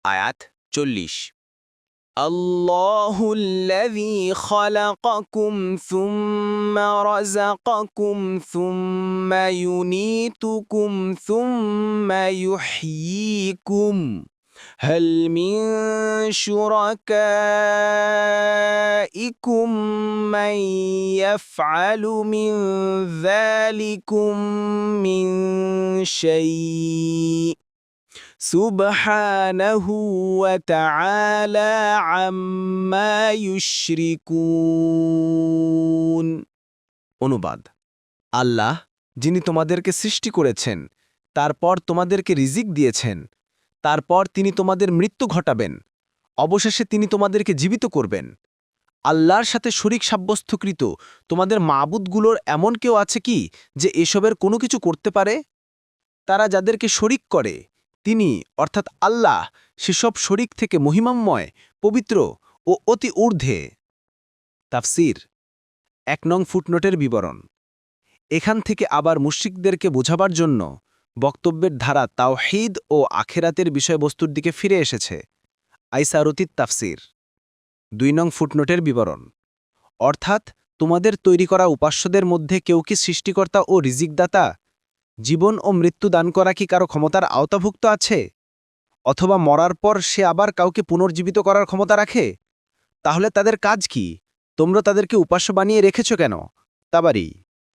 আয়াত 40 আল্লাহুল্লাযী খালাকাকুম সুম্মা রাযাকাকুম সুম্মা ইউমীতুকুম সুম্মা ইউহয়ীকুম হাল মিন শুরাকাইকুম মান ইয়াফআলু মিন যালিকুম মিন শাই' সুবহানাহু ওয়া তাআলা আম্মা ইউশরিকুন। অনুবাদ: আল্লাহ, যিনি তোমাদেরকে সৃষ্টি করেছেন, তারপর তোমাদেরকে রিজিক দিয়েছেন, তারপর তিনি তোমাদের মৃত্যু ঘটাবেন, অবশেষে তিনি তোমাদেরকে জীবিত করবেন। আল্লাহর সাথে শরীক সাব্যস্তকৃত তোমাদের মাবুদগুলোর এমন কেউ আছে কি যে এসবের কোনো কিছু করতে পারে? তারা যাদেরকে শরীক করে, তিনি অর্থাৎ আল্লাহ সেসব শরীক থেকে মহিমাময়, পবিত্র ও অতি ঊর্ধ্বে। তাফসীর ১ নং ফুটনোটের বিবরণ। এখান থেকে আবার মুশরিকদেরকে বোঝাবার জন্য বক্তব্যের ধারা তাওহীদ ও আখেরাতের বিষয়বস্তুর দিকে ফিরে এসেছে। আইসারুতিত তাফসীর ২ নং ফুটনোটের বিবরণ। অর্থাৎ তোমাদের তৈরি করা উপাস্যদের মধ্যে কেউ কি সৃষ্টিকর্তা ও রিজিকদাতা, জীবন ও মৃত্যু দান করা কি কারো ক্ষমতার আওতাভুক্ত আছে? অথবা মরার পর সে আবার কাউকে পুনর্জীবিত করার ক্ষমতা রাখে? তাহলে তাদের কাজ কি? তোমরা তাদেরকে উপাস্য বানিয়ে রেখেছ কেন? তাবারি।